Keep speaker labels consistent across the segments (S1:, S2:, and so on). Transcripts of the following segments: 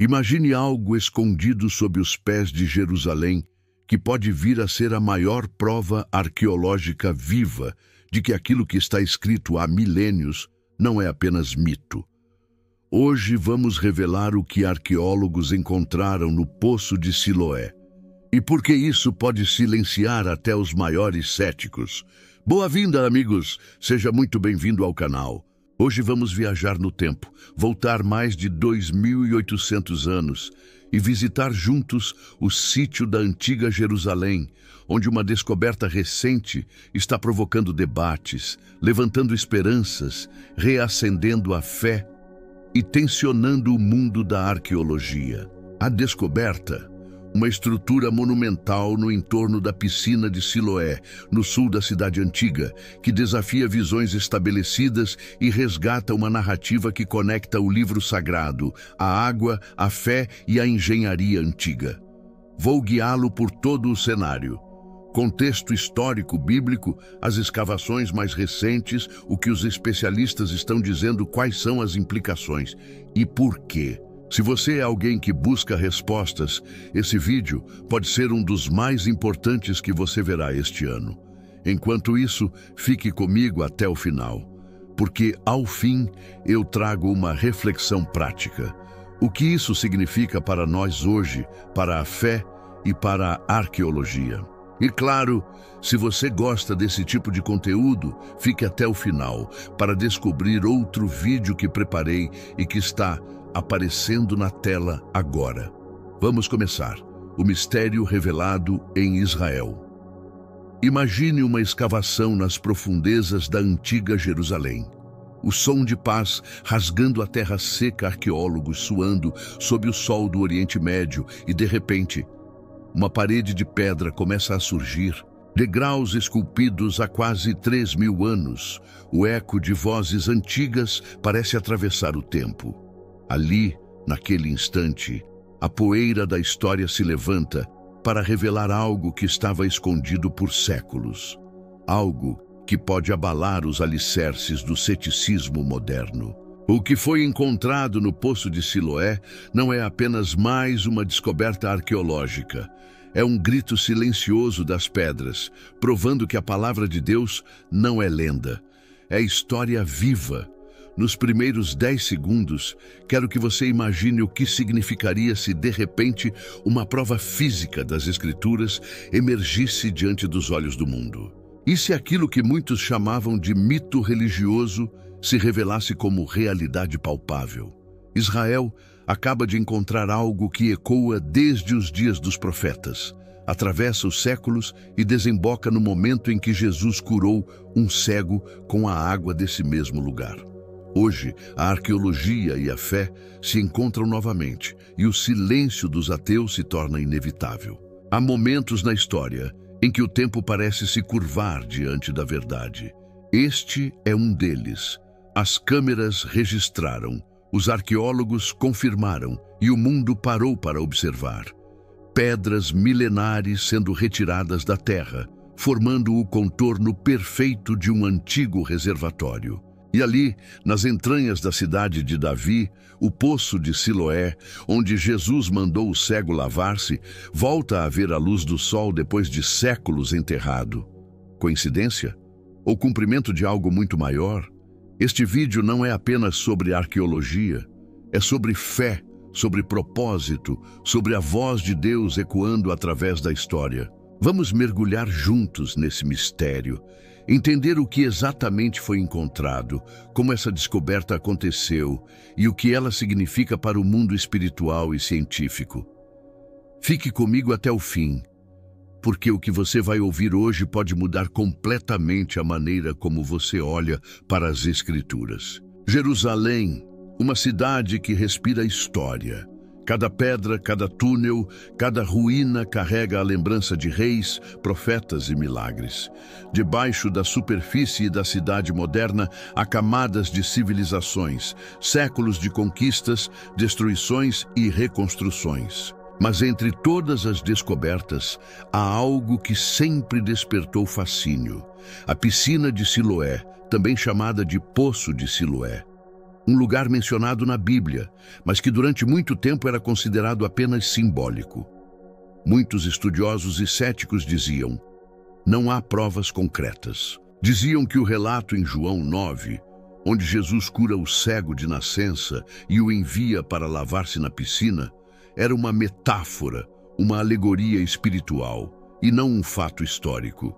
S1: Imagine algo escondido sob os pés de Jerusalém, que pode vir a ser a maior prova arqueológica viva de que aquilo que está escrito há milênios não é apenas mito. Hoje vamos revelar o que arqueólogos encontraram no Poço de Siloé. E por que isso pode silenciar até os maiores céticos. Boa-vinda, amigos! Seja muito bem-vindo ao canal. Hoje vamos viajar no tempo, voltar mais de 2.800 anos e visitar juntos o sítio da antiga Jerusalém, onde uma descoberta recente está provocando debates, levantando esperanças, reacendendo a fé e tensionando o mundo da arqueologia. A descoberta, uma estrutura monumental no entorno da piscina de Siloé, no sul da cidade antiga, que desafia visões estabelecidas e resgata uma narrativa que conecta o livro sagrado, a água, a fé e a engenharia antiga. Vou guiá-lo por todo o cenário. Contexto histórico bíblico, as escavações mais recentes, o que os especialistas estão dizendo, quais são as implicações e por quê. Se você é alguém que busca respostas, esse vídeo pode ser um dos mais importantes que você verá este ano. Enquanto isso, fique comigo até o final, porque ao fim eu trago uma reflexão prática. O que isso significa para nós hoje, para a fé e para a arqueologia. E claro, se você gosta desse tipo de conteúdo, fique até o final para descobrir outro vídeo que preparei e que está aparecendo na tela agora. Vamos começar. O mistério revelado em Israel. Imagine uma escavação nas profundezas da antiga Jerusalém. O som de paz rasgando a terra seca, arqueólogos suando sob o sol do Oriente Médio e, de repente, uma parede de pedra começa a surgir, degraus esculpidos há quase 3.000 anos. O eco de vozes antigas parece atravessar o tempo. Ali, naquele instante, a poeira da história se levanta para revelar algo que estava escondido por séculos. Algo que pode abalar os alicerces do ceticismo moderno. O que foi encontrado no Poço de Siloé não é apenas mais uma descoberta arqueológica. É um grito silencioso das pedras, provando que a palavra de Deus não é lenda. É história viva. Nos primeiros 10 segundos, quero que você imagine o que significaria se, de repente, uma prova física das Escrituras emergisse diante dos olhos do mundo. E se aquilo que muitos chamavam de mito religioso se revelasse como realidade palpável? Israel acaba de encontrar algo que ecoa desde os dias dos profetas, atravessa os séculos e desemboca no momento em que Jesus curou um cego com a água desse mesmo lugar. Hoje, a arqueologia e a fé se encontram novamente e o silêncio dos ateus se torna inevitável. Há momentos na história em que o tempo parece se curvar diante da verdade. Este é um deles. As câmeras registraram, os arqueólogos confirmaram e o mundo parou para observar. Pedras milenares sendo retiradas da terra, formando o contorno perfeito de um antigo reservatório. E ali, nas entranhas da cidade de Davi, o Poço de Siloé, onde Jesus mandou o cego lavar-se, volta a ver a luz do sol depois de séculos enterrado. Coincidência? Ou cumprimento de algo muito maior? Este vídeo não é apenas sobre arqueologia, é sobre fé, sobre propósito, sobre a voz de Deus ecoando através da história. Vamos mergulhar juntos nesse mistério, entender o que exatamente foi encontrado, como essa descoberta aconteceu e o que ela significa para o mundo espiritual e científico. Fique comigo até o fim, porque o que você vai ouvir hoje pode mudar completamente a maneira como você olha para as Escrituras. Jerusalém, uma cidade que respira história. Cada pedra, cada túnel, cada ruína carrega a lembrança de reis, profetas e milagres. Debaixo da superfície da cidade moderna há camadas de civilizações, séculos de conquistas, destruições e reconstruções. Mas entre todas as descobertas, há algo que sempre despertou fascínio. A piscina de Siloé, também chamada de Poço de Siloé. um lugar mencionado na Bíblia, mas que durante muito tempo era considerado apenas simbólico. Muitos estudiosos e céticos diziam: não há provas concretas. Diziam que o relato em João 9, onde Jesus cura o cego de nascença e o envia para lavar-se na piscina, era uma metáfora, uma alegoria espiritual e não um fato histórico.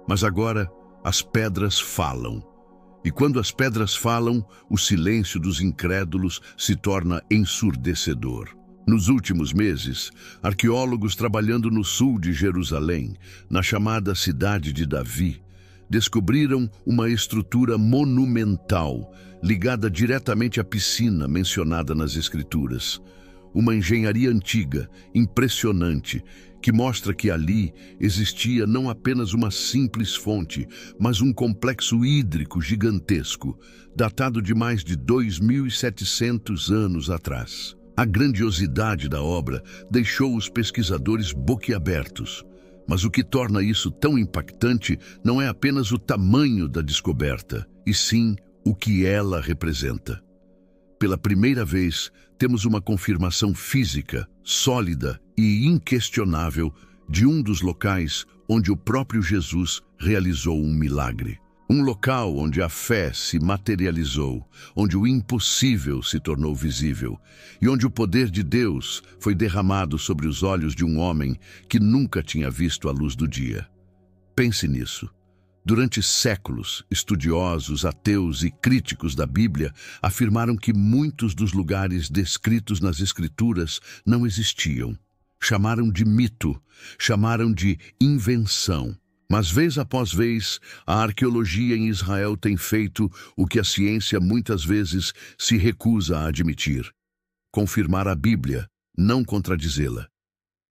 S1: Mas agora as pedras falam. E quando as pedras falam, o silêncio dos incrédulos se torna ensurdecedor. Nos últimos meses, arqueólogos trabalhando no sul de Jerusalém, na chamada Cidade de Davi, descobriram uma estrutura monumental ligada diretamente à piscina mencionada nas Escrituras. Uma engenharia antiga, impressionante, que mostra que ali existia não apenas uma simples fonte, mas um complexo hídrico gigantesco, datado de mais de 2.700 anos atrás. A grandiosidade da obra deixou os pesquisadores boquiabertos. Mas o que torna isso tão impactante não é apenas o tamanho da descoberta, e sim o que ela representa. Pela primeira vez, temos uma confirmação física, sólida e inquestionável de um dos locais onde o próprio Jesus realizou um milagre. Um local onde a fé se materializou, onde o impossível se tornou visível e onde o poder de Deus foi derramado sobre os olhos de um homem que nunca tinha visto a luz do dia. Pense nisso. Durante séculos, estudiosos, ateus e críticos da Bíblia afirmaram que muitos dos lugares descritos nas Escrituras não existiam. Chamaram de mito, chamaram de invenção. Mas vez após vez, a arqueologia em Israel tem feito o que a ciência muitas vezes se recusa a admitir: confirmar a Bíblia, não contradizê-la.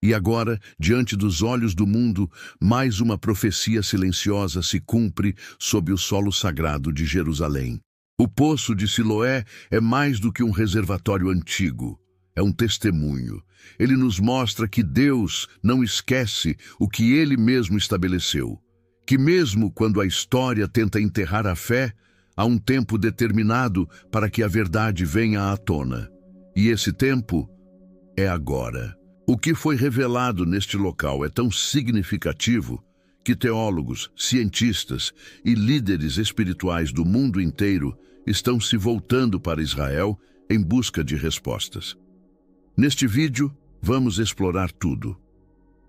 S1: E agora, diante dos olhos do mundo, mais uma profecia silenciosa se cumpre sob o solo sagrado de Jerusalém. O Poço de Siloé é mais do que um reservatório antigo. É um testemunho. Ele nos mostra que Deus não esquece o que Ele mesmo estabeleceu. Que mesmo quando a história tenta enterrar a fé, há um tempo determinado para que a verdade venha à tona. E esse tempo é agora. O que foi revelado neste local é tão significativo que teólogos, cientistas e líderes espirituais do mundo inteiro estão se voltando para Israel em busca de respostas. Neste vídeo, vamos explorar tudo.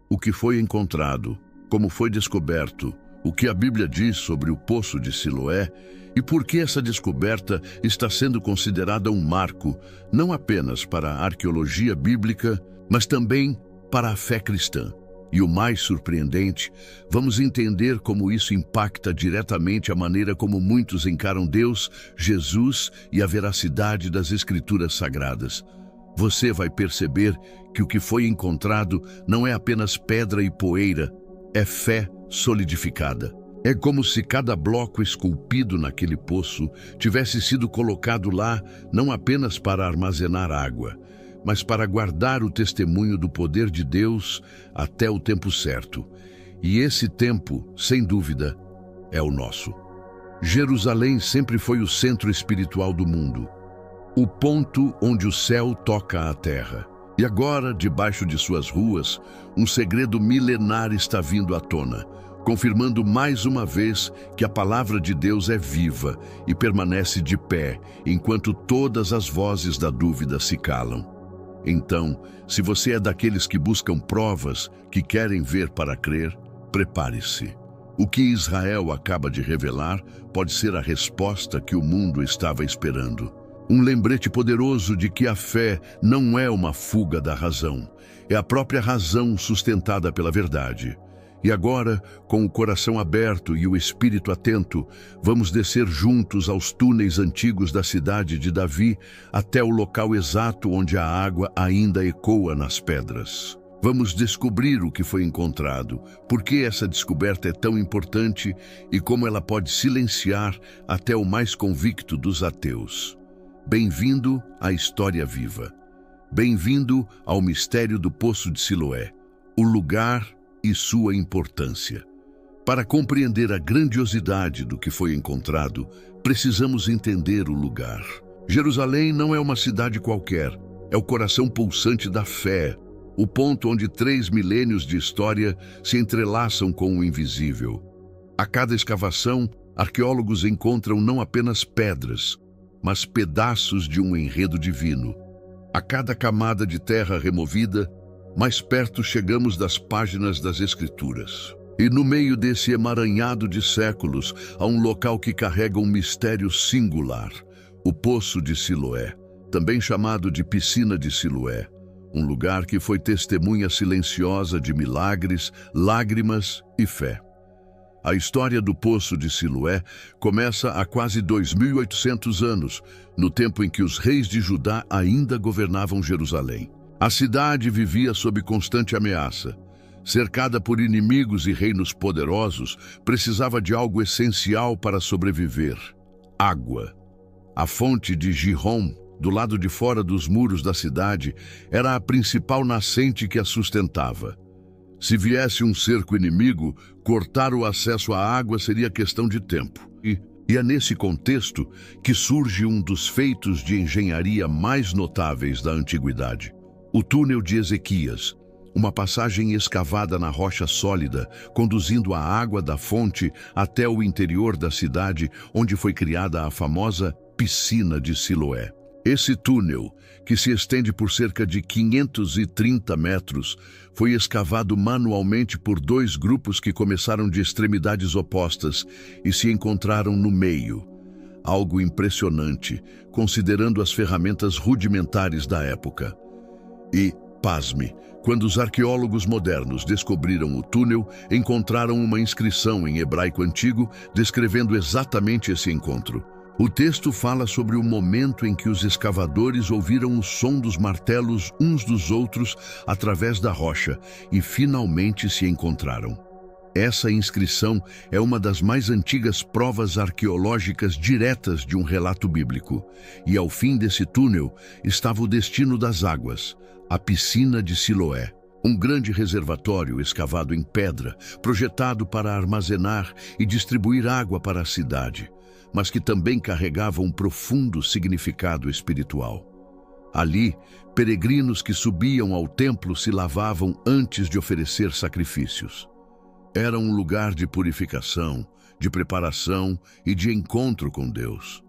S1: O que foi encontrado, como foi descoberto, o que a Bíblia diz sobre o Poço de Siloé e por que essa descoberta está sendo considerada um marco, não apenas para a arqueologia bíblica, mas também para a fé cristã. E o mais surpreendente, vamos entender como isso impacta diretamente a maneira como muitos encaram Deus, Jesus e a veracidade das Escrituras Sagradas. Você vai perceber que o que foi encontrado não é apenas pedra e poeira, é fé solidificada. É como se cada bloco esculpido naquele poço tivesse sido colocado lá não apenas para armazenar água, mas para guardar o testemunho do poder de Deus até o tempo certo. E esse tempo, sem dúvida, é o nosso. Jerusalém sempre foi o centro espiritual do mundo, o ponto onde o céu toca a terra. E agora, debaixo de suas ruas, um segredo milenar está vindo à tona, confirmando mais uma vez que a palavra de Deus é viva e permanece de pé, enquanto todas as vozes da dúvida se calam. Então, se você é daqueles que buscam provas, que querem ver para crer, prepare-se. O que Israel acaba de revelar pode ser a resposta que o mundo estava esperando. Um lembrete poderoso de que a fé não é uma fuga da razão, é a própria razão sustentada pela verdade. E agora, com o coração aberto e o espírito atento, vamos descer juntos aos túneis antigos da cidade de Davi até o local exato onde a água ainda ecoa nas pedras. Vamos descobrir o que foi encontrado, por que essa descoberta é tão importante e como ela pode silenciar até o mais convicto dos ateus. Bem-vindo à história viva. Bem-vindo ao mistério do Poço de Siloé, o lugar e sua importância. Para compreender a grandiosidade do que foi encontrado, precisamos entender o lugar. Jerusalém não é uma cidade qualquer, é o coração pulsante da fé, o ponto onde 3 milênios de história se entrelaçam com o invisível. A cada escavação, arqueólogos encontram não apenas pedras, mas pedaços de um enredo divino. A cada camada de terra removida, mais perto chegamos das páginas das Escrituras. E no meio desse emaranhado de séculos, há um local que carrega um mistério singular, o Poço de Siloé, também chamado de Piscina de Siloé, um lugar que foi testemunha silenciosa de milagres, lágrimas e fé. A história do Poço de Siloé começa há quase 2.800 anos, no tempo em que os reis de Judá ainda governavam Jerusalém. A cidade vivia sob constante ameaça. Cercada por inimigos e reinos poderosos, precisava de algo essencial para sobreviver: água. A fonte de Gihom, do lado de fora dos muros da cidade, era a principal nascente que a sustentava. Se viesse um cerco inimigo, cortar o acesso à água seria questão de tempo. E é nesse contexto que surge um dos feitos de engenharia mais notáveis da antiguidade: o túnel de Ezequias, uma passagem escavada na rocha sólida, conduzindo a água da fonte até o interior da cidade, onde foi criada a famosa Piscina de Siloé. Esse túnel, que se estende por cerca de 530 metros, foi escavado manualmente por 2 grupos que começaram de extremidades opostas e se encontraram no meio. Algo impressionante, considerando as ferramentas rudimentares da época. E, pasme, quando os arqueólogos modernos descobriram o túnel, encontraram uma inscrição em hebraico antigo descrevendo exatamente esse encontro. O texto fala sobre o momento em que os escavadores ouviram o som dos martelos uns dos outros através da rocha e finalmente se encontraram. Essa inscrição é uma das mais antigas provas arqueológicas diretas de um relato bíblico. E ao fim desse túnel estava o destino das águas, a Piscina de Siloé. Um grande reservatório escavado em pedra, projetado para armazenar e distribuir água para a cidade, mas que também carregava um profundo significado espiritual. Ali, peregrinos que subiam ao templo se lavavam antes de oferecer sacrifícios. Era um lugar de purificação, de preparação e de encontro com Deus.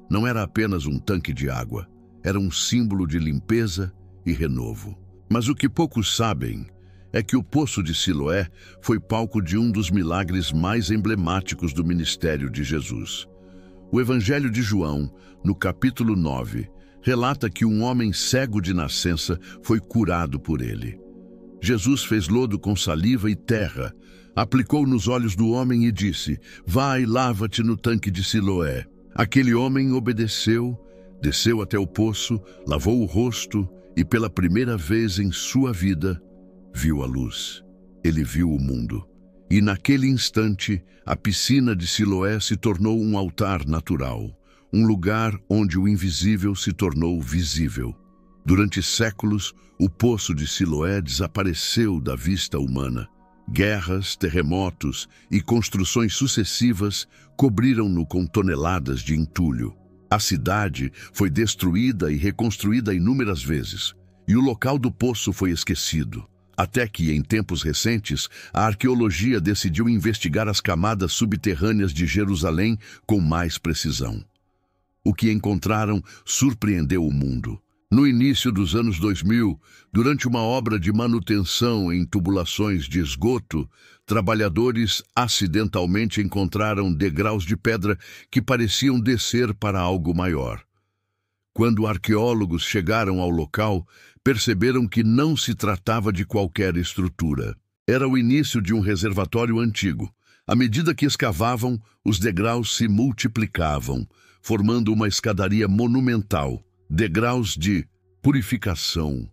S1: Não era apenas um tanque de água, era um símbolo de limpeza e renovo. Mas o que poucos sabem é que o Poço de Siloé foi palco de um dos milagres mais emblemáticos do ministério de Jesus. O Evangelho de João, no capítulo 9, relata que um homem cego de nascença foi curado por ele. Jesus fez lodo com saliva e terra, aplicou nos olhos do homem e disse: "Vai e lava-te no tanque de Siloé." Aquele homem obedeceu, desceu até o poço, lavou o rosto e, pela primeira vez em sua vida, viu a luz. Ele viu o mundo. E naquele instante, a Piscina de Siloé se tornou um altar natural, um lugar onde o invisível se tornou visível. Durante séculos, o Poço de Siloé desapareceu da vista humana. Guerras, terremotos e construções sucessivas cobriram-no com toneladas de entulho. A cidade foi destruída e reconstruída inúmeras vezes, e o local do poço foi esquecido. Até que, em tempos recentes, a arqueologia decidiu investigar as camadas subterrâneas de Jerusalém com mais precisão. O que encontraram surpreendeu o mundo. No início dos anos 2000, durante uma obra de manutenção em tubulações de esgoto, trabalhadores acidentalmente encontraram degraus de pedra que pareciam descer para algo maior. Quando arqueólogos chegaram ao local, perceberam que não se tratava de qualquer estrutura. Era o início de um reservatório antigo. À medida que escavavam, os degraus se multiplicavam, formando uma escadaria monumental, degraus de purificação,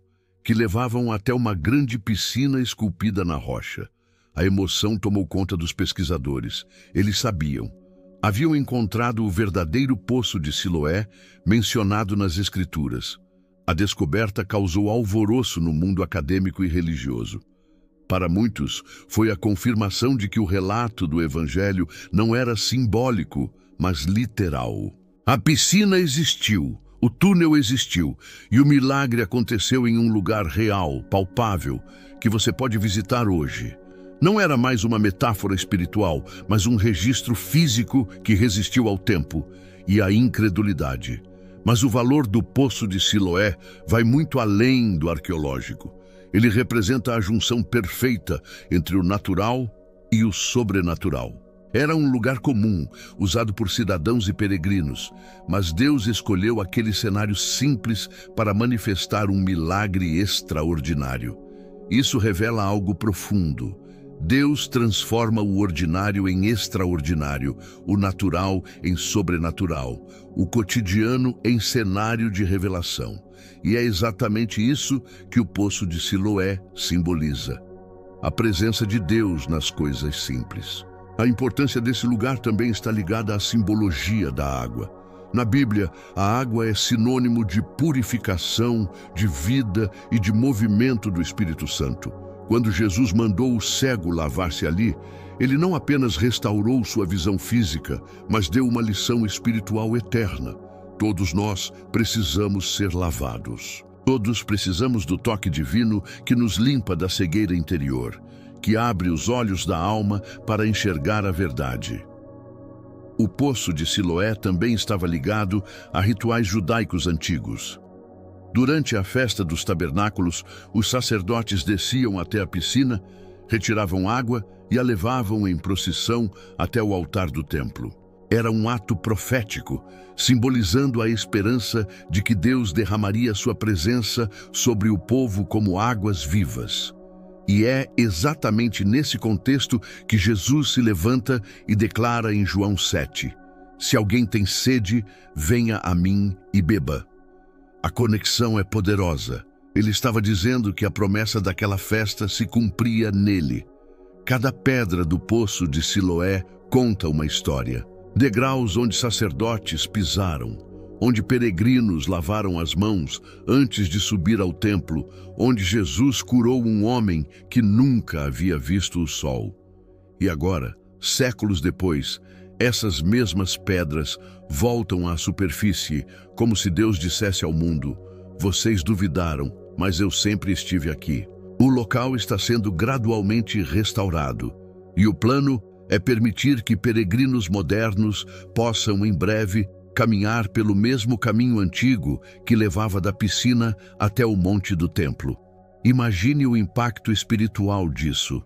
S1: que levavam até uma grande piscina esculpida na rocha. A emoção tomou conta dos pesquisadores. Eles sabiam. Haviam encontrado o verdadeiro Poço de Siloé, mencionado nas Escrituras. A descoberta causou alvoroço no mundo acadêmico e religioso. Para muitos, foi a confirmação de que o relato do Evangelho não era simbólico, mas literal. A piscina existiu, O túnel existiu e o milagre aconteceu em um lugar real, palpável, que você pode visitar hoje. Não era mais uma metáfora espiritual, mas um registro físico que resistiu ao tempo e à incredulidade. Mas o valor do Poço de Siloé vai muito além do arqueológico. Ele representa a junção perfeita entre o natural e o sobrenatural. Era um lugar comum, usado por cidadãos e peregrinos, mas Deus escolheu aquele cenário simples para manifestar um milagre extraordinário. Isso revela algo profundo. Deus transforma o ordinário em extraordinário, o natural em sobrenatural, o cotidiano em cenário de revelação. E é exatamente isso que o Poço de Siloé simboliza: a presença de Deus nas coisas simples. A importância desse lugar também está ligada à simbologia da água. Na Bíblia, a água é sinônimo de purificação, de vida e de movimento do Espírito Santo. Quando Jesus mandou o cego lavar-se ali, ele não apenas restaurou sua visão física, mas deu uma lição espiritual eterna. Todos nós precisamos ser lavados. Todos precisamos do toque divino que nos limpa da cegueira interior, que abre os olhos da alma para enxergar a verdade. O Poço de Siloé também estava ligado a rituais judaicos antigos. Durante a festa dos tabernáculos, os sacerdotes desciam até a piscina, retiravam água e a levavam em procissão até o altar do templo. Era um ato profético, simbolizando a esperança de que Deus derramaria sua presença sobre o povo como águas vivas. E é exatamente nesse contexto que Jesus se levanta e declara em João 7: "Se alguém tem sede, venha a mim e beba." A conexão é poderosa. Ele estava dizendo que a promessa daquela festa se cumpria nele. Cada pedra do Poço de Siloé conta uma história. Degraus onde sacerdotes pisaram, onde peregrinos lavaram as mãos antes de subir ao templo, onde Jesus curou um homem que nunca havia visto o sol. E agora, séculos depois, essas mesmas pedras voltam à superfície, como se Deus dissesse ao mundo: "Vocês duvidaram, mas eu sempre estive aqui." O local está sendo gradualmente restaurado, e o plano é permitir que peregrinos modernos possam, em breve, caminhar pelo mesmo caminho antigo que levava da piscina até o monte do templo. Imagine o impacto espiritual disso.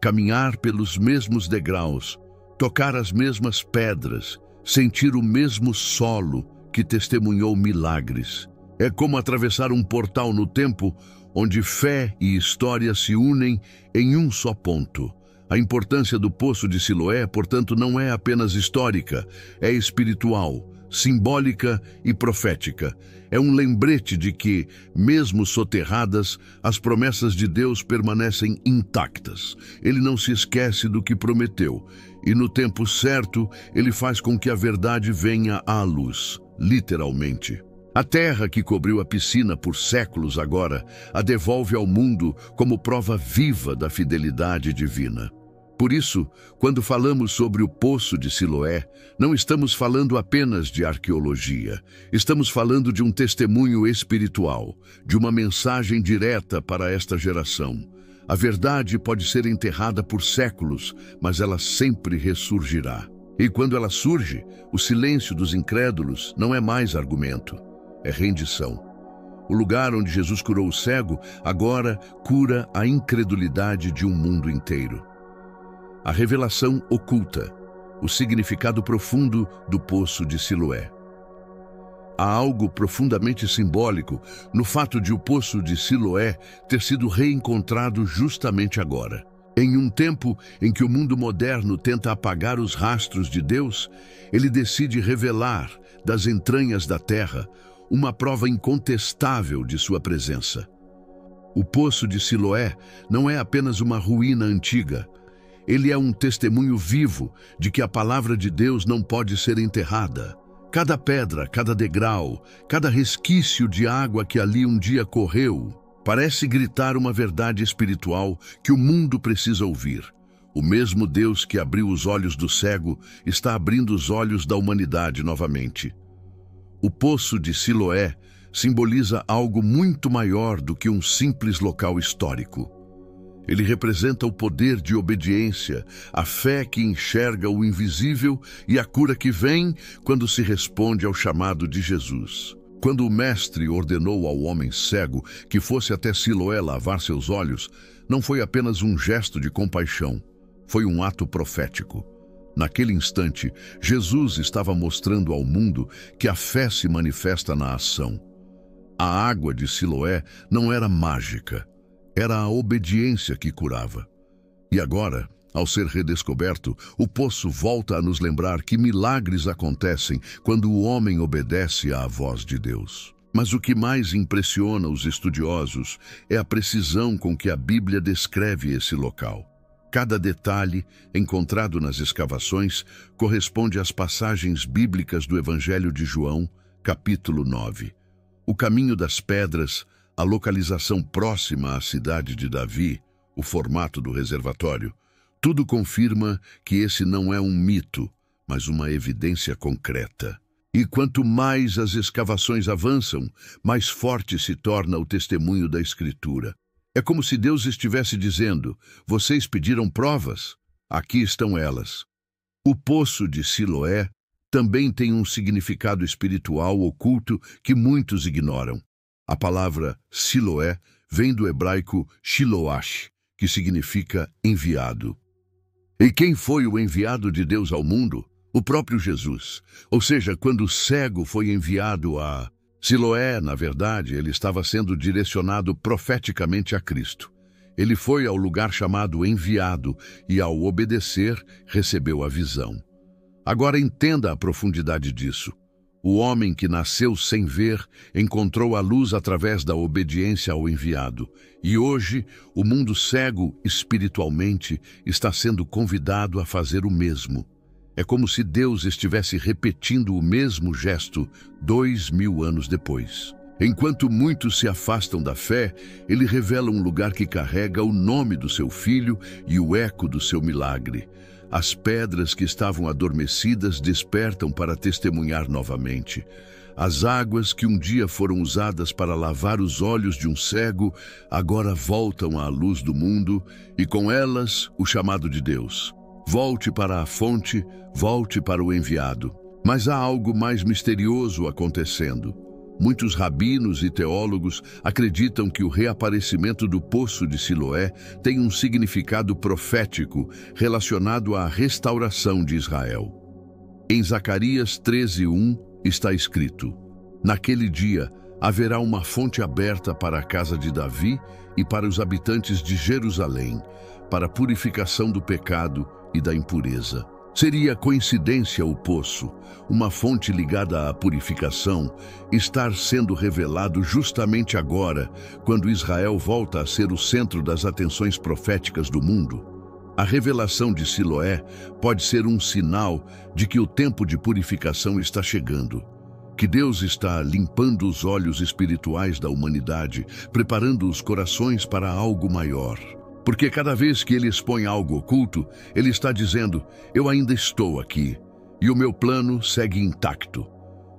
S1: Caminhar pelos mesmos degraus, tocar as mesmas pedras, sentir o mesmo solo que testemunhou milagres. É como atravessar um portal no tempo onde fé e história se unem em um só ponto. A importância do Poço de Siloé, portanto, não é apenas histórica, é espiritual, simbólica e profética. É um lembrete de que, mesmo soterradas, as promessas de Deus permanecem intactas. Ele não se esquece do que prometeu, e no tempo certo, ele faz com que a verdade venha à luz, literalmente. A terra que cobriu a piscina por séculos agora a devolve ao mundo como prova viva da fidelidade divina. Por isso, quando falamos sobre o Poço de Siloé, não estamos falando apenas de arqueologia. Estamos falando de um testemunho espiritual, de uma mensagem direta para esta geração. A verdade pode ser enterrada por séculos, mas ela sempre ressurgirá. E quando ela surge, o silêncio dos incrédulos não é mais argumento, é rendição. O lugar onde Jesus curou o cego agora cura a incredulidade de um mundo inteiro. A revelação oculta, o significado profundo do Poço de Siloé. Há algo profundamente simbólico no fato de o Poço de Siloé ter sido reencontrado justamente agora. Em um tempo em que o mundo moderno tenta apagar os rastros de Deus, ele decide revelar, das entranhas da terra, uma prova incontestável de sua presença. O Poço de Siloé não é apenas uma ruína antiga. Ele é um testemunho vivo de que a palavra de Deus não pode ser enterrada. Cada pedra, cada degrau, cada resquício de água que ali um dia correu, parece gritar uma verdade espiritual que o mundo precisa ouvir. O mesmo Deus que abriu os olhos do cego está abrindo os olhos da humanidade novamente. O poço de Siloé simboliza algo muito maior do que um simples local histórico. Ele representa o poder de obediência, a fé que enxerga o invisível e a cura que vem quando se responde ao chamado de Jesus. Quando o mestre ordenou ao homem cego que fosse até Siloé lavar seus olhos, não foi apenas um gesto de compaixão, foi um ato profético. Naquele instante, Jesus estava mostrando ao mundo que a fé se manifesta na ação. A água de Siloé não era mágica, era a obediência que curava. E agora, ao ser redescoberto, o poço volta a nos lembrar que milagres acontecem quando o homem obedece à voz de Deus. Mas o que mais impressiona os estudiosos é a precisão com que a Bíblia descreve esse local. Cada detalhe encontrado nas escavações corresponde às passagens bíblicas do Evangelho de João, capítulo 9. O caminho das pedras, a localização próxima à cidade de Davi, o formato do reservatório, tudo confirma que esse não é um mito, mas uma evidência concreta. E quanto mais as escavações avançam, mais forte se torna o testemunho da Escritura. É como se Deus estivesse dizendo: vocês pediram provas? Aqui estão elas. O poço de Siloé também tem um significado espiritual oculto que muitos ignoram. A palavra Siloé vem do hebraico Shiloach, que significa enviado. E quem foi o enviado de Deus ao mundo? O próprio Jesus. Ou seja, quando o cego foi enviado a Siloé, na verdade, ele estava sendo direcionado profeticamente a Cristo. Ele foi ao lugar chamado enviado e, ao obedecer, recebeu a visão. Agora entenda a profundidade disso. O homem que nasceu sem ver encontrou a luz através da obediência ao enviado. E hoje, o mundo cego espiritualmente está sendo convidado a fazer o mesmo. É como se Deus estivesse repetindo o mesmo gesto 2000 anos depois. Enquanto muitos se afastam da fé, ele revela um lugar que carrega o nome do seu filho e o eco do seu milagre. As pedras que estavam adormecidas despertam para testemunhar novamente. As águas que um dia foram usadas para lavar os olhos de um cego, agora voltam à luz do mundo e com elas o chamado de Deus. Volte para a fonte, volte para o enviado. Mas há algo mais misterioso acontecendo. Muitos rabinos e teólogos acreditam que o reaparecimento do poço de Siloé tem um significado profético relacionado à restauração de Israel. Em Zacarias 13:1 está escrito: naquele dia haverá uma fonte aberta para a casa de Davi e para os habitantes de Jerusalém, para a purificação do pecado e da impureza. Seria coincidência o poço, uma fonte ligada à purificação, estar sendo revelado justamente agora, quando Israel volta a ser o centro das atenções proféticas do mundo? A revelação de Siloé pode ser um sinal de que o tempo de purificação está chegando, que Deus está limpando os olhos espirituais da humanidade, preparando os corações para algo maior. Porque cada vez que ele expõe algo oculto, ele está dizendo: eu ainda estou aqui, e o meu plano segue intacto.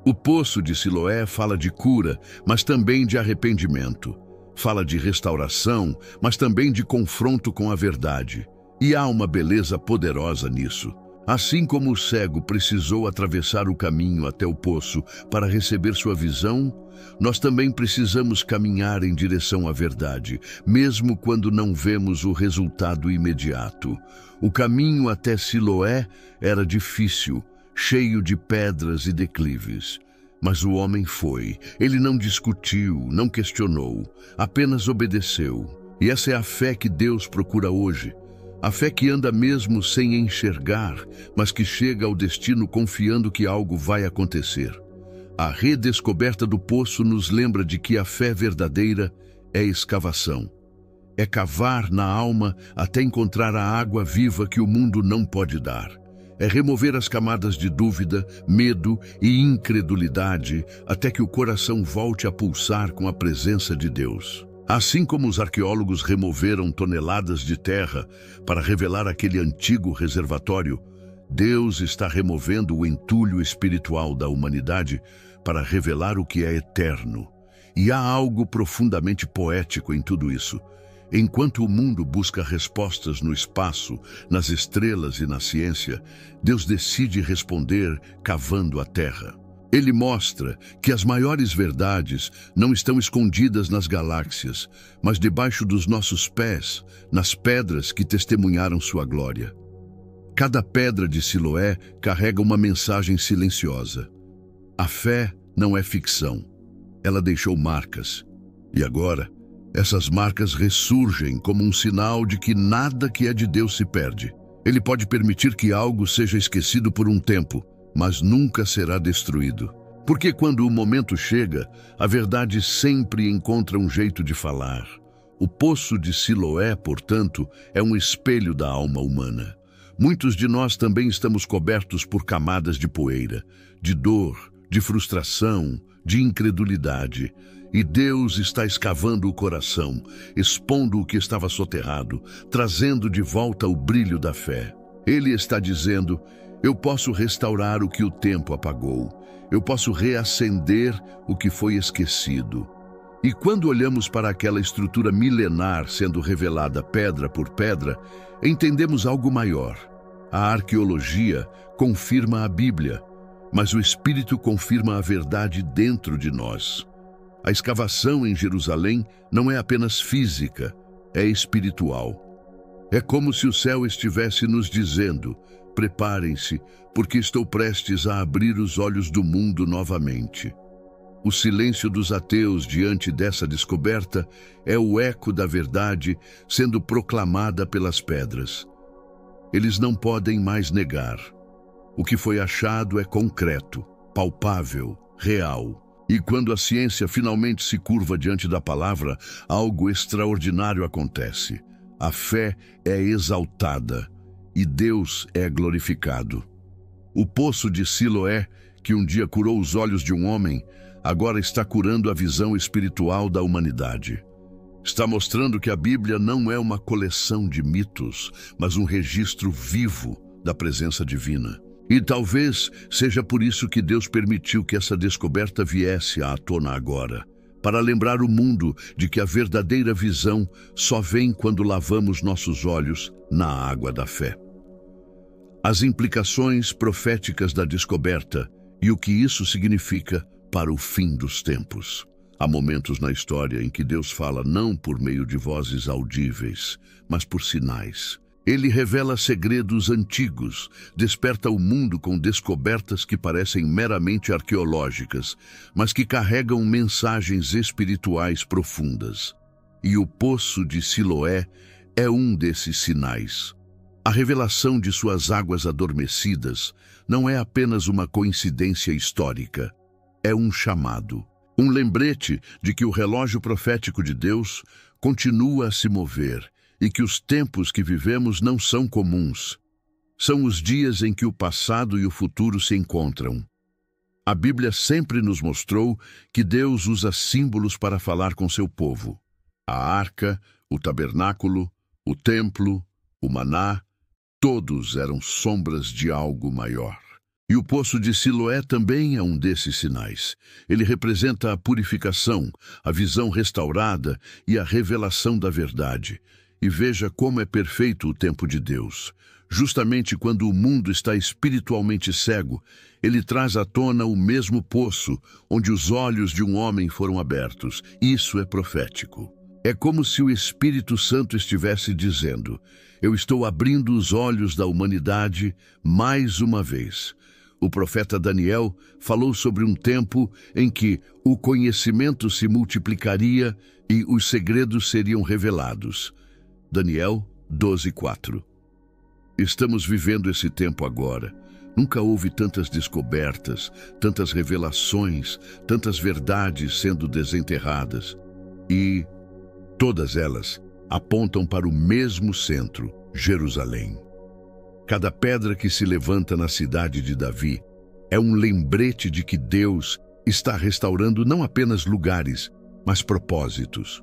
S1: O poço de Siloé fala de cura, mas também de arrependimento. Fala de restauração, mas também de confronto com a verdade. E há uma beleza poderosa nisso. Assim como o cego precisou atravessar o caminho até o poço para receber sua visão, nós também precisamos caminhar em direção à verdade, mesmo quando não vemos o resultado imediato. O caminho até Siloé era difícil, cheio de pedras e declives. Mas o homem foi. Ele não discutiu, não questionou, apenas obedeceu. E essa é a fé que Deus procura hoje. A fé que anda mesmo sem enxergar, mas que chega ao destino confiando que algo vai acontecer. A redescoberta do poço nos lembra de que a fé verdadeira é escavação. É cavar na alma até encontrar a água viva que o mundo não pode dar. É remover as camadas de dúvida, medo e incredulidade até que o coração volte a pulsar com a presença de Deus. Assim como os arqueólogos removeram toneladas de terra para revelar aquele antigo reservatório, Deus está removendo o entulho espiritual da humanidade para revelar o que é eterno. E há algo profundamente poético em tudo isso. Enquanto o mundo busca respostas no espaço, nas estrelas e na ciência, Deus decide responder cavando a terra. Ele mostra que as maiores verdades não estão escondidas nas galáxias, mas debaixo dos nossos pés, nas pedras que testemunharam sua glória. Cada pedra de Siloé carrega uma mensagem silenciosa. A fé não é ficção. Ela deixou marcas. E agora, essas marcas ressurgem como um sinal de que nada que é de Deus se perde. Ele pode permitir que algo seja esquecido por um tempo, mas nunca será destruído. Porque quando o momento chega, a verdade sempre encontra um jeito de falar. O poço de Siloé, portanto, é um espelho da alma humana. Muitos de nós também estamos cobertos por camadas de poeira, de dor, de frustração, de incredulidade. E Deus está escavando o coração, expondo o que estava soterrado, trazendo de volta o brilho da fé. Ele está dizendo: eu posso restaurar o que o tempo apagou. Eu posso reacender o que foi esquecido. E quando olhamos para aquela estrutura milenar sendo revelada pedra por pedra, entendemos algo maior. A arqueologia confirma a Bíblia, mas o Espírito confirma a verdade dentro de nós. A escavação em Jerusalém não é apenas física, é espiritual. É como se o céu estivesse nos dizendo: preparem-se, porque estou prestes a abrir os olhos do mundo novamente. O silêncio dos ateus diante dessa descoberta é o eco da verdade sendo proclamada pelas pedras. Eles não podem mais negar. O que foi achado é concreto, palpável, real. E quando a ciência finalmente se curva diante da palavra, algo extraordinário acontece. A fé é exaltada e Deus é glorificado. O poço de Siloé, que um dia curou os olhos de um homem, agora está curando a visão espiritual da humanidade. Está mostrando que a Bíblia não é uma coleção de mitos, mas um registro vivo da presença divina. E talvez seja por isso que Deus permitiu que essa descoberta viesse à tona agora, para lembrar o mundo de que a verdadeira visão só vem quando lavamos nossos olhos na água da fé. As implicações proféticas da descoberta e o que isso significa para o fim dos tempos. Há momentos na história em que Deus fala não por meio de vozes audíveis, mas por sinais. Ele revela segredos antigos, desperta o mundo com descobertas que parecem meramente arqueológicas, mas que carregam mensagens espirituais profundas. E o poço de Siloé é um desses sinais. A revelação de suas águas adormecidas não é apenas uma coincidência histórica, é um chamado, um lembrete de que o relógio profético de Deus continua a se mover, e que os tempos que vivemos não são comuns. São os dias em que o passado e o futuro se encontram. A Bíblia sempre nos mostrou que Deus usa símbolos para falar com seu povo. A arca, o tabernáculo, o templo, o maná, todos eram sombras de algo maior. E o poço de Siloé também é um desses sinais. Ele representa a purificação, a visão restaurada e a revelação da verdade. E veja como é perfeito o tempo de Deus. Justamente quando o mundo está espiritualmente cego, ele traz à tona o mesmo poço onde os olhos de um homem foram abertos. Isso é profético. É como se o Espírito Santo estivesse dizendo: eu estou abrindo os olhos da humanidade mais uma vez. O profeta Daniel falou sobre um tempo em que o conhecimento se multiplicaria e os segredos seriam revelados. Daniel 12:4. Estamos vivendo esse tempo agora. Nunca houve tantas descobertas, tantas revelações, tantas verdades sendo desenterradas. E todas elas apontam para o mesmo centro, Jerusalém. Cada pedra que se levanta na cidade de Davi é um lembrete de que Deus está restaurando não apenas lugares, mas propósitos.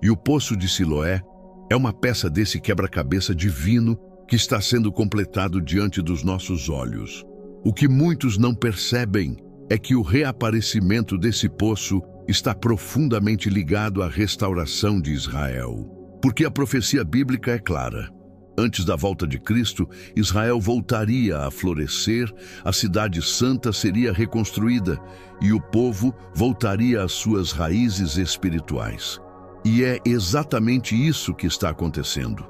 S1: E o poço de Siloé é uma peça desse quebra-cabeça divino que está sendo completado diante dos nossos olhos. O que muitos não percebem é que o reaparecimento desse poço está profundamente ligado à restauração de Israel. Porque a profecia bíblica é clara. Antes da volta de Cristo, Israel voltaria a florescer, a cidade santa seria reconstruída e o povo voltaria às suas raízes espirituais. E é exatamente isso que está acontecendo.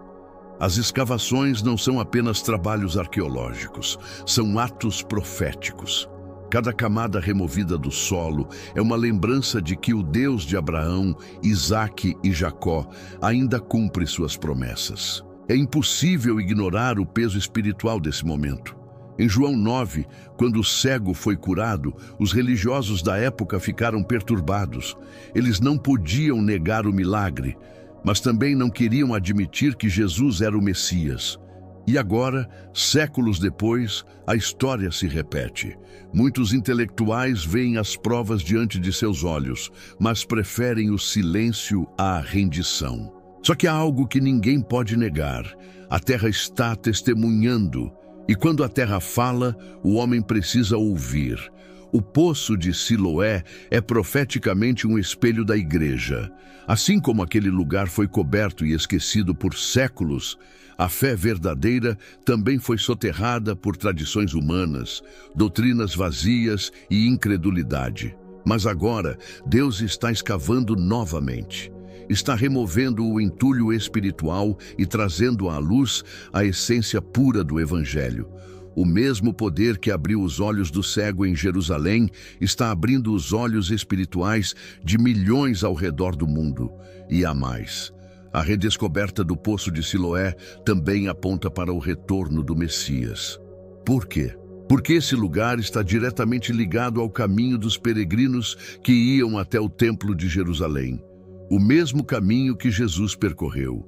S1: As escavações não são apenas trabalhos arqueológicos, são atos proféticos. Cada camada removida do solo é uma lembrança de que o Deus de Abraão, Isaque e Jacó ainda cumpre suas promessas. É impossível ignorar o peso espiritual desse momento. Em João 9, quando o cego foi curado, os religiosos da época ficaram perturbados. Eles não podiam negar o milagre, mas também não queriam admitir que Jesus era o Messias. E agora, séculos depois, a história se repete. Muitos intelectuais veem as provas diante de seus olhos, mas preferem o silêncio à rendição. Só que há algo que ninguém pode negar. A terra está testemunhando. E quando a terra fala, o homem precisa ouvir. O poço de Siloé é profeticamente um espelho da igreja. Assim como aquele lugar foi coberto e esquecido por séculos, a fé verdadeira também foi soterrada por tradições humanas, doutrinas vazias e incredulidade. Mas agora, Deus está escavando novamente. Está removendo o entulho espiritual e trazendo à luz a essência pura do Evangelho. O mesmo poder que abriu os olhos do cego em Jerusalém está abrindo os olhos espirituais de milhões ao redor do mundo. E há mais. A redescoberta do Poço de Siloé também aponta para o retorno do Messias. Por quê? Porque esse lugar está diretamente ligado ao caminho dos peregrinos que iam até o Templo de Jerusalém. O mesmo caminho que Jesus percorreu.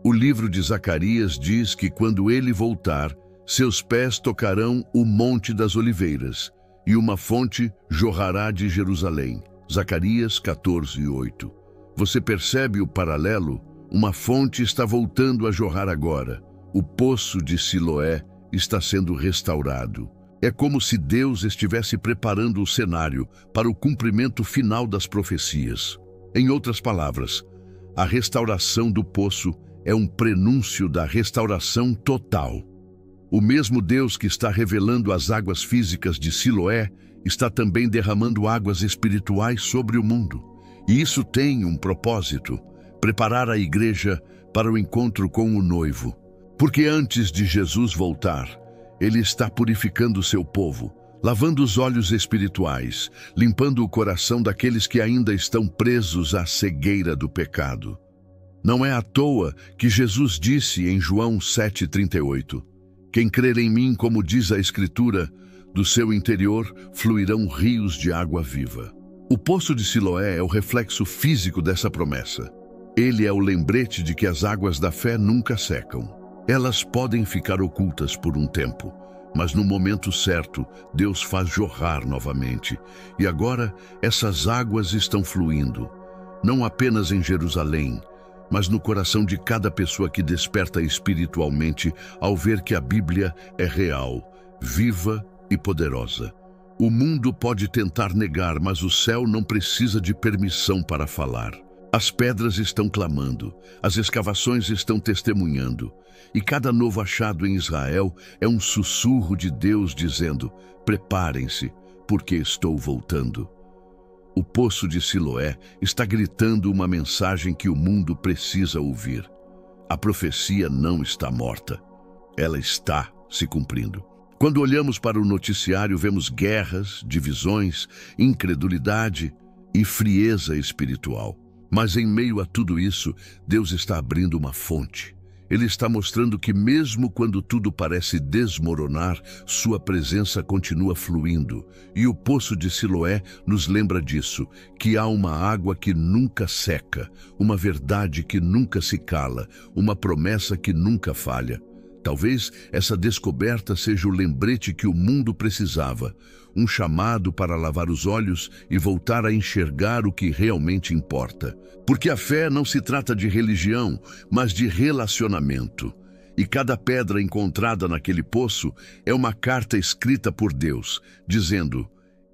S1: O livro de Zacarias diz que quando ele voltar, seus pés tocarão o Monte das Oliveiras, e uma fonte jorrará de Jerusalém. Zacarias 14:8. Você percebe o paralelo? Uma fonte está voltando a jorrar agora. O poço de Siloé está sendo restaurado. É como se Deus estivesse preparando o cenário para o cumprimento final das profecias. Em outras palavras, a restauração do poço é um prenúncio da restauração total. O mesmo Deus que está revelando as águas físicas de Siloé está também derramando águas espirituais sobre o mundo. E isso tem um propósito: preparar a igreja para o encontro com o noivo. Porque antes de Jesus voltar, ele está purificando seu povo, lavando os olhos espirituais, limpando o coração daqueles que ainda estão presos à cegueira do pecado. Não é à toa que Jesus disse em João 7:38, quem crer em mim, como diz a Escritura, do seu interior fluirão rios de água viva. O poço de Siloé é o reflexo físico dessa promessa. Ele é o lembrete de que as águas da fé nunca secam. Elas podem ficar ocultas por um tempo, mas no momento certo, Deus faz jorrar novamente. E agora, essas águas estão fluindo, não apenas em Jerusalém, mas no coração de cada pessoa que desperta espiritualmente ao ver que a Bíblia é real, viva e poderosa. O mundo pode tentar negar, mas o céu não precisa de permissão para falar. As pedras estão clamando, as escavações estão testemunhando, e cada novo achado em Israel é um sussurro de Deus dizendo: preparem-se, porque estou voltando. O poço de Siloé está gritando uma mensagem que o mundo precisa ouvir. A profecia não está morta, ela está se cumprindo. Quando olhamos para o noticiário, vemos guerras, divisões, incredulidade e frieza espiritual. Mas em meio a tudo isso, Deus está abrindo uma fonte. Ele está mostrando que mesmo quando tudo parece desmoronar, sua presença continua fluindo. E o poço de Siloé nos lembra disso, que há uma água que nunca seca, uma verdade que nunca se cala, uma promessa que nunca falha. Talvez essa descoberta seja o lembrete que o mundo precisava, um chamado para lavar os olhos e voltar a enxergar o que realmente importa. Porque a fé não se trata de religião, mas de relacionamento. E cada pedra encontrada naquele poço é uma carta escrita por Deus, dizendo: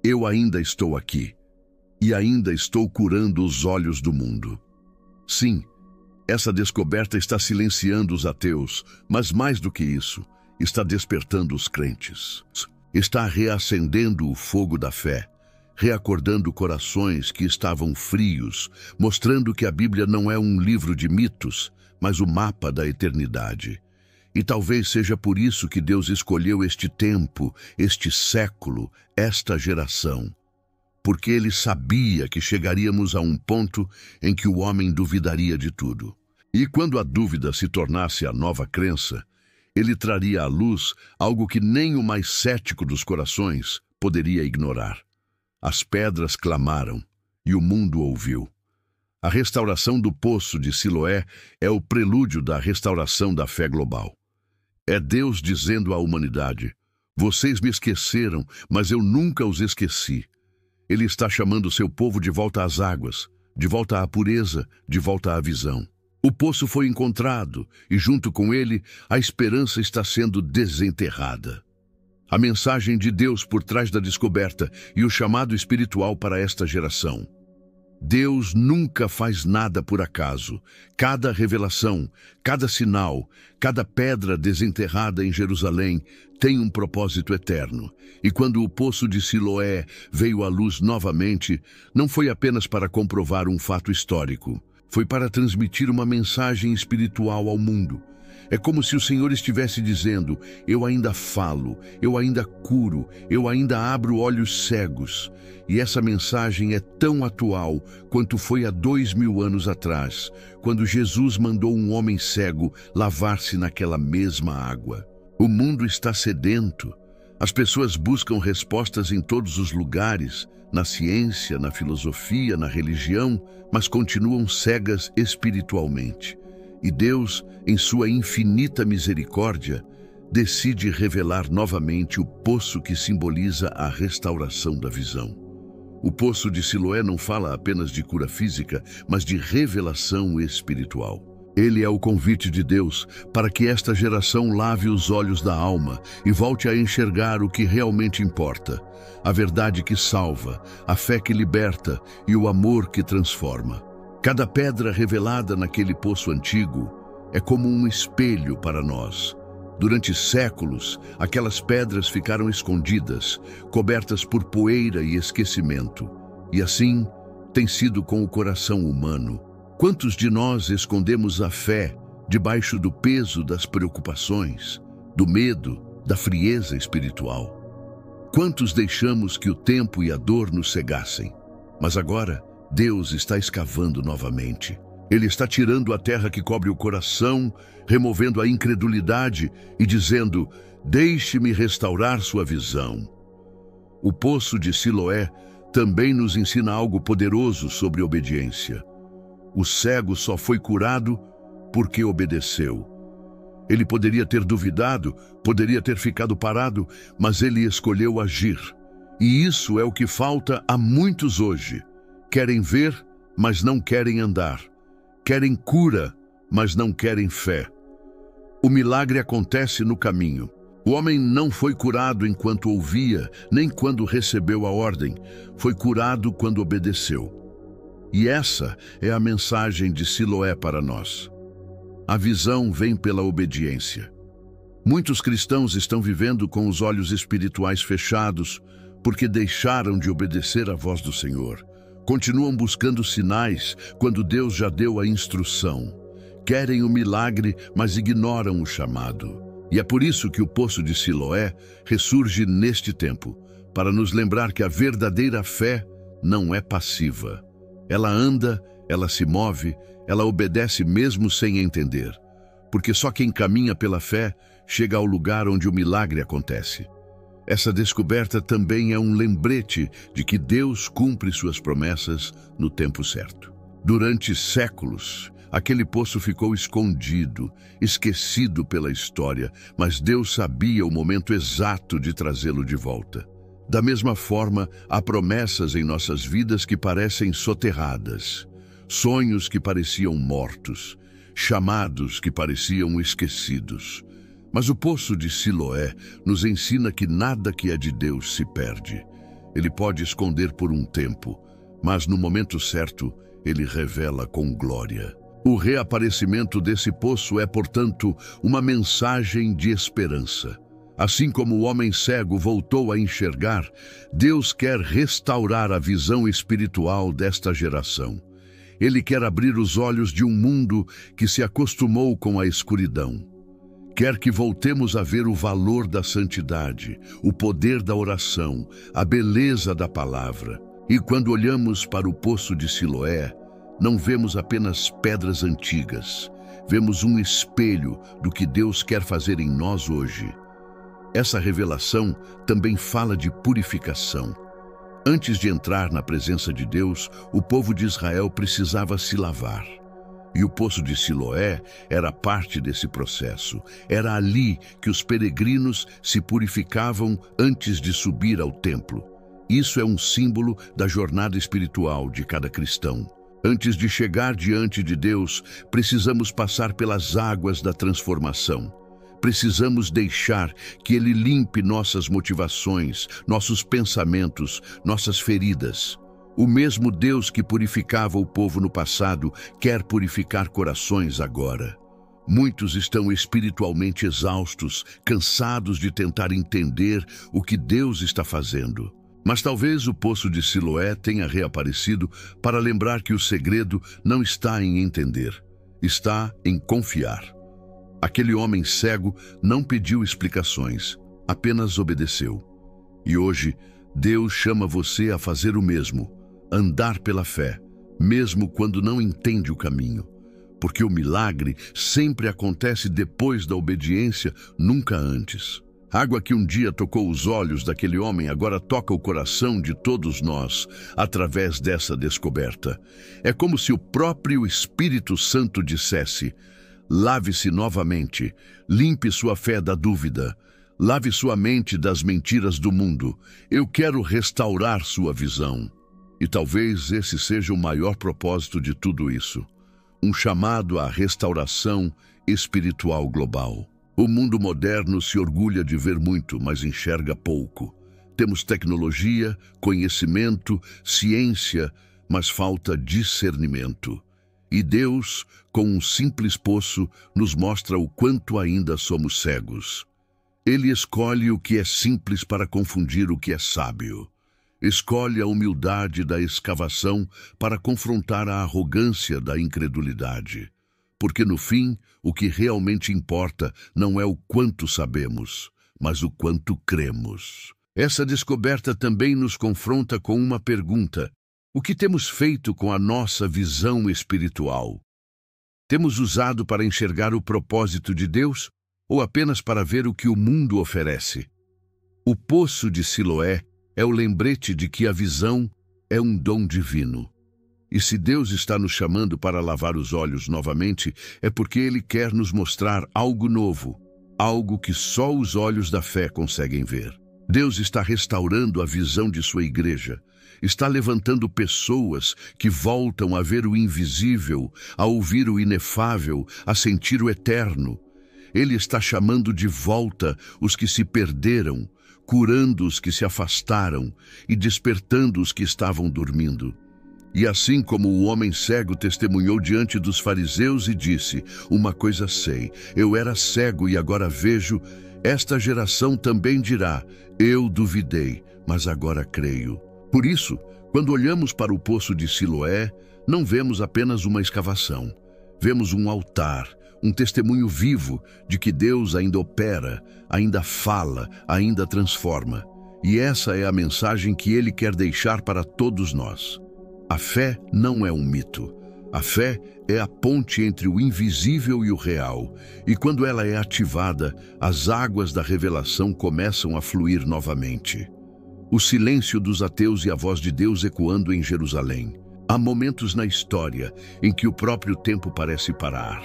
S1: Eu ainda estou aqui, e ainda estou curando os olhos do mundo. Sim, essa descoberta está silenciando os ateus, mas mais do que isso, está despertando os crentes. Está reacendendo o fogo da fé, reacordando corações que estavam frios, mostrando que a Bíblia não é um livro de mitos, mas o mapa da eternidade. E talvez seja por isso que Deus escolheu este tempo, este século, esta geração. Porque Ele sabia que chegaríamos a um ponto em que o homem duvidaria de tudo. E quando a dúvida se tornasse a nova crença, Ele traria à luz algo que nem o mais cético dos corações poderia ignorar. As pedras clamaram, e o mundo ouviu. A restauração do poço de Siloé é o prelúdio da restauração da fé global. É Deus dizendo à humanidade: vocês me esqueceram, mas eu nunca os esqueci. Ele está chamando seu povo de volta às águas, de volta à pureza, de volta à visão. O poço foi encontrado e, junto com ele, a esperança está sendo desenterrada. A mensagem de Deus por trás da descoberta e o chamado espiritual para esta geração. Deus nunca faz nada por acaso. Cada revelação, cada sinal, cada pedra desenterrada em Jerusalém tem um propósito eterno. E quando o poço de Siloé veio à luz novamente, não foi apenas para comprovar um fato histórico. Foi para transmitir uma mensagem espiritual ao mundo. É como se o Senhor estivesse dizendo: eu ainda falo, eu ainda curo, eu ainda abro olhos cegos. E essa mensagem é tão atual quanto foi há 2000 anos atrás, quando Jesus mandou um homem cego lavar-se naquela mesma água. O mundo está sedento. As pessoas buscam respostas em todos os lugares, na ciência, na filosofia, na religião, mas continuam cegas espiritualmente. E Deus, em sua infinita misericórdia, decide revelar novamente o poço que simboliza a restauração da visão. O poço de Siloé não fala apenas de cura física, mas de revelação espiritual. Ele é o convite de Deus para que esta geração lave os olhos da alma e volte a enxergar o que realmente importa: a verdade que salva, a fé que liberta e o amor que transforma. Cada pedra revelada naquele poço antigo é como um espelho para nós. Durante séculos, aquelas pedras ficaram escondidas, cobertas por poeira e esquecimento. E assim tem sido com o coração humano. Quantos de nós escondemos a fé debaixo do peso das preocupações, do medo, da frieza espiritual? Quantos deixamos que o tempo e a dor nos cegassem? Mas agora, Deus está escavando novamente. Ele está tirando a terra que cobre o coração, removendo a incredulidade e dizendo: deixe-me restaurar sua visão. O poço de Siloé também nos ensina algo poderoso sobre obediência. O cego só foi curado porque obedeceu. Ele poderia ter duvidado, poderia ter ficado parado, mas ele escolheu agir. E isso é o que falta a muitos hoje. Querem ver, mas não querem andar. Querem cura, mas não querem fé. O milagre acontece no caminho. O homem não foi curado enquanto ouvia, nem quando recebeu a ordem. Foi curado quando obedeceu. E essa é a mensagem de Siloé para nós. A visão vem pela obediência. Muitos cristãos estão vivendo com os olhos espirituais fechados porque deixaram de obedecer à voz do Senhor. Continuam buscando sinais quando Deus já deu a instrução. Querem o milagre, mas ignoram o chamado. E é por isso que o poço de Siloé ressurge neste tempo, para nos lembrar que a verdadeira fé não é passiva. Ela anda, ela se move, ela obedece mesmo sem entender. Porque só quem caminha pela fé chega ao lugar onde o milagre acontece. Essa descoberta também é um lembrete de que Deus cumpre suas promessas no tempo certo. Durante séculos, aquele poço ficou escondido, esquecido pela história, mas Deus sabia o momento exato de trazê-lo de volta. Da mesma forma, há promessas em nossas vidas que parecem soterradas, sonhos que pareciam mortos, chamados que pareciam esquecidos. Mas o poço de Siloé nos ensina que nada que é de Deus se perde. Ele pode esconder por um tempo, mas no momento certo, ele revela com glória. O reaparecimento desse poço é, portanto, uma mensagem de esperança. Assim como o homem cego voltou a enxergar, Deus quer restaurar a visão espiritual desta geração. Ele quer abrir os olhos de um mundo que se acostumou com a escuridão. Quer que voltemos a ver o valor da santidade, o poder da oração, a beleza da palavra. E quando olhamos para o poço de Siloé, não vemos apenas pedras antigas, vemos um espelho do que Deus quer fazer em nós hoje. Essa revelação também fala de purificação. Antes de entrar na presença de Deus, o povo de Israel precisava se lavar. E o poço de Siloé era parte desse processo. Era ali que os peregrinos se purificavam antes de subir ao templo. Isso é um símbolo da jornada espiritual de cada cristão. Antes de chegar diante de Deus, precisamos passar pelas águas da transformação. Precisamos deixar que Ele limpe nossas motivações, nossos pensamentos, nossas feridas. O mesmo Deus que purificava o povo no passado quer purificar corações agora. Muitos estão espiritualmente exaustos, cansados de tentar entender o que Deus está fazendo. Mas talvez o poço de Siloé tenha reaparecido para lembrar que o segredo não está em entender, está em confiar. Aquele homem cego não pediu explicações, apenas obedeceu. E hoje, Deus chama você a fazer o mesmo, andar pela fé, mesmo quando não entende o caminho. Porque o milagre sempre acontece depois da obediência, nunca antes. A água que um dia tocou os olhos daquele homem agora toca o coração de todos nós através dessa descoberta. É como se o próprio Espírito Santo dissesse: lave-se novamente, limpe sua fé da dúvida, lave sua mente das mentiras do mundo. Eu quero restaurar sua visão. E talvez esse seja o maior propósito de tudo isso. Um chamado à restauração espiritual global. O mundo moderno se orgulha de ver muito, mas enxerga pouco. Temos tecnologia, conhecimento, ciência, mas falta discernimento. E Deus, com um simples poço, nos mostra o quanto ainda somos cegos. Ele escolhe o que é simples para confundir o que é sábio. Escolhe a humildade da escavação para confrontar a arrogância da incredulidade. Porque no fim, o que realmente importa não é o quanto sabemos, mas o quanto cremos. Essa descoberta também nos confronta com uma pergunta: o que temos feito com a nossa visão espiritual? Temos usado para enxergar o propósito de Deus ou apenas para ver o que o mundo oferece? O poço de Siloé é o lembrete de que a visão é um dom divino. E se Deus está nos chamando para lavar os olhos novamente, é porque Ele quer nos mostrar algo novo, algo que só os olhos da fé conseguem ver. Deus está restaurando a visão de sua igreja, está levantando pessoas que voltam a ver o invisível, a ouvir o inefável, a sentir o eterno. Ele está chamando de volta os que se perderam, curando os que se afastaram e despertando os que estavam dormindo. E assim como o homem cego testemunhou diante dos fariseus e disse: uma coisa sei, eu era cego e agora vejo, esta geração também dirá: eu duvidei, mas agora creio. Por isso, quando olhamos para o poço de Siloé, não vemos apenas uma escavação. Vemos um altar, um testemunho vivo de que Deus ainda opera, ainda fala, ainda transforma. E essa é a mensagem que Ele quer deixar para todos nós. A fé não é um mito. A fé é a ponte entre o invisível e o real. E quando ela é ativada, as águas da revelação começam a fluir novamente. O silêncio dos ateus e a voz de Deus ecoando em Jerusalém. Há momentos na história em que o próprio tempo parece parar.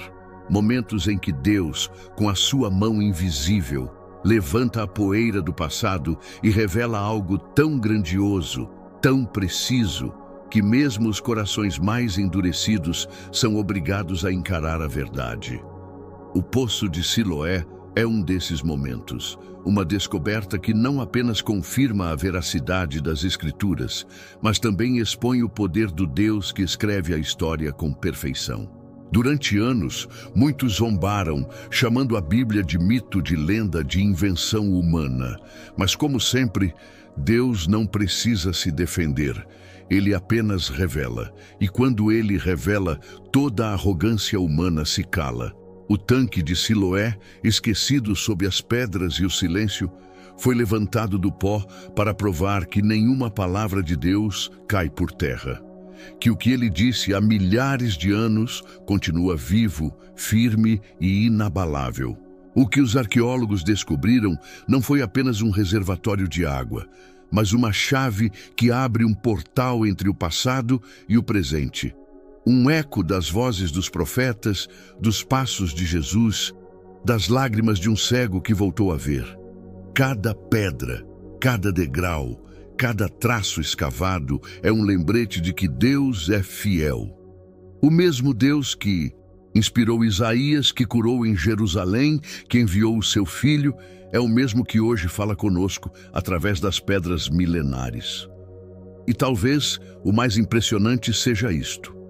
S1: Momentos em que Deus, com a sua mão invisível, levanta a poeira do passado e revela algo tão grandioso, tão preciso, que mesmo os corações mais endurecidos são obrigados a encarar a verdade. O poço de Siloé É um desses momentos, uma descoberta que não apenas confirma a veracidade das Escrituras, mas também expõe o poder do Deus que escreve a história com perfeição. Durante anos, muitos zombaram, chamando a Bíblia de mito, de lenda, de invenção humana. Mas, como sempre, Deus não precisa se defender. Ele apenas revela. E quando ele revela, toda a arrogância humana se cala. O tanque de Siloé, esquecido sob as pedras e o silêncio, foi levantado do pó para provar que nenhuma palavra de Deus cai por terra. Que o que ele disse há milhares de anos continua vivo, firme e inabalável. O que os arqueólogos descobriram não foi apenas um reservatório de água, mas uma chave que abre um portal entre o passado e o presente. Um eco das vozes dos profetas, dos passos de Jesus, das lágrimas de um cego que voltou a ver. Cada pedra, cada degrau, cada traço escavado é um lembrete de que Deus é fiel. O mesmo Deus que inspirou Isaías, que curou em Jerusalém, que enviou o seu filho, é o mesmo que hoje fala conosco através das pedras milenares. E talvez o mais impressionante seja isto.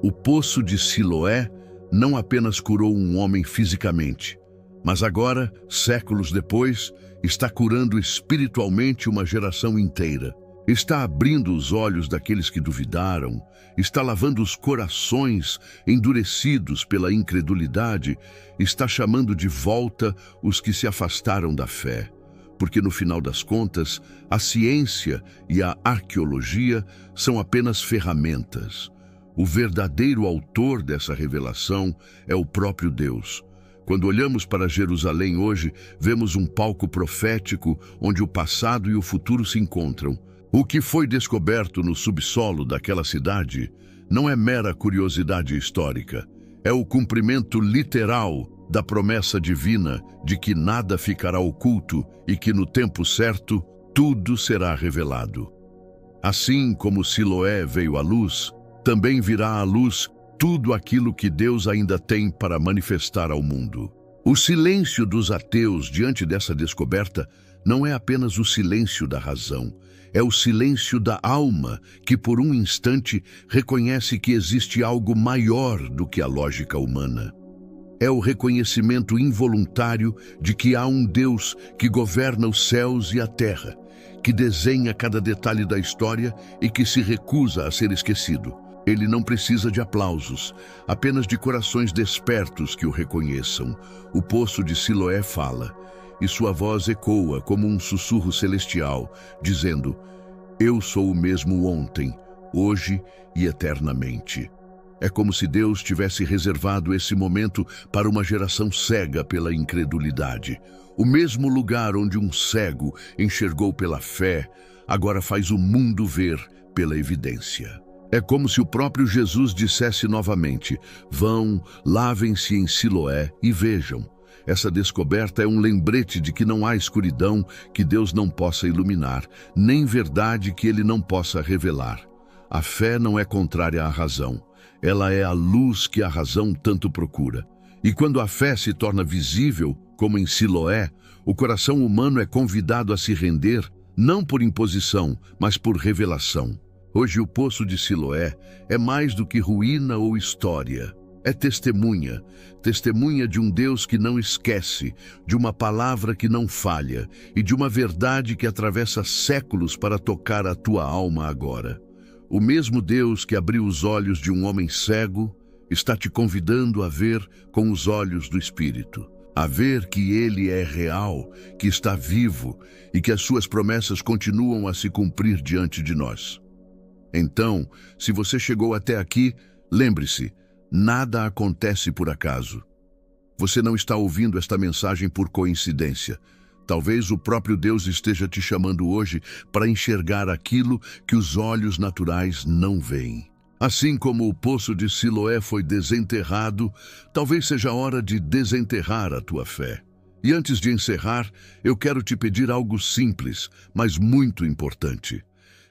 S1: O poço de Siloé não apenas curou um homem fisicamente, mas agora, séculos depois, está curando espiritualmente uma geração inteira. Está abrindo os olhos daqueles que duvidaram, está lavando os corações endurecidos pela incredulidade, está chamando de volta os que se afastaram da fé. Porque no final das contas, a ciência e a arqueologia são apenas ferramentas. O verdadeiro autor dessa revelação é o próprio Deus. Quando olhamos para Jerusalém hoje, vemos um palco profético onde o passado e o futuro se encontram. O que foi descoberto no subsolo daquela cidade não é mera curiosidade histórica. É o cumprimento literal da promessa divina de que nada ficará oculto e que no tempo certo tudo será revelado. Assim como Siloé veio à luz, também virá à luz tudo aquilo que Deus ainda tem para manifestar ao mundo. O silêncio dos ateus diante dessa descoberta não é apenas o silêncio da razão, é o silêncio da alma que por um instante reconhece que existe algo maior do que a lógica humana. É o reconhecimento involuntário de que há um Deus que governa os céus e a terra, que desenha cada detalhe da história e que se recusa a ser esquecido. Ele não precisa de aplausos, apenas de corações despertos que o reconheçam. O poço de Siloé fala, e sua voz ecoa como um sussurro celestial, dizendo: Eu sou o mesmo ontem, hoje e eternamente. É como se Deus tivesse reservado esse momento para uma geração cega pela incredulidade. O mesmo lugar onde um cego enxergou pela fé, agora faz o mundo ver pela evidência. É como se o próprio Jesus dissesse novamente: Vão, lavem-se em Siloé e vejam. Essa descoberta é um lembrete de que não há escuridão que Deus não possa iluminar, nem verdade que Ele não possa revelar. A fé não é contrária à razão. Ela é a luz que a razão tanto procura. E quando a fé se torna visível, como em Siloé, o coração humano é convidado a se render, não por imposição, mas por revelação. Hoje o poço de Siloé é mais do que ruína ou história. É testemunha de um Deus que não esquece, de uma palavra que não falha e de uma verdade que atravessa séculos para tocar a tua alma agora. O mesmo Deus que abriu os olhos de um homem cego está te convidando a ver com os olhos do Espírito, a ver que Ele é real, que está vivo e que as suas promessas continuam a se cumprir diante de nós. Então, se você chegou até aqui, lembre-se, nada acontece por acaso. Você não está ouvindo esta mensagem por coincidência. Talvez o próprio Deus esteja te chamando hoje para enxergar aquilo que os olhos naturais não veem. Assim como o poço de Siloé foi desenterrado, talvez seja a hora de desenterrar a tua fé. E antes de encerrar, eu quero te pedir algo simples, mas muito importante.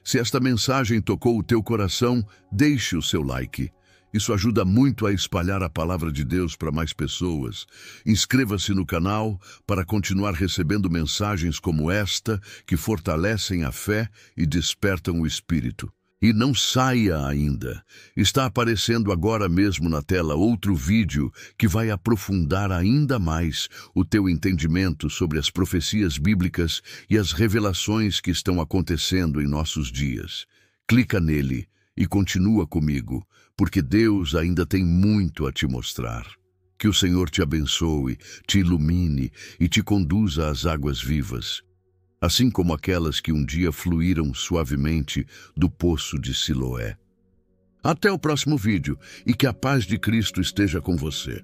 S1: Se esta mensagem tocou o teu coração, deixe o seu like. Isso ajuda muito a espalhar a palavra de Deus para mais pessoas. Inscreva-se no canal para continuar recebendo mensagens como esta que fortalecem a fé e despertam o espírito. E não saia ainda. Está aparecendo agora mesmo na tela outro vídeo que vai aprofundar ainda mais o teu entendimento sobre as profecias bíblicas e as revelações que estão acontecendo em nossos dias. Clica nele e continua comigo, porque Deus ainda tem muito a te mostrar. Que o Senhor te abençoe, te ilumine e te conduza às águas vivas, assim como aquelas que um dia fluíram suavemente do poço de Siloé. Até o próximo vídeo e que a paz de Cristo esteja com você.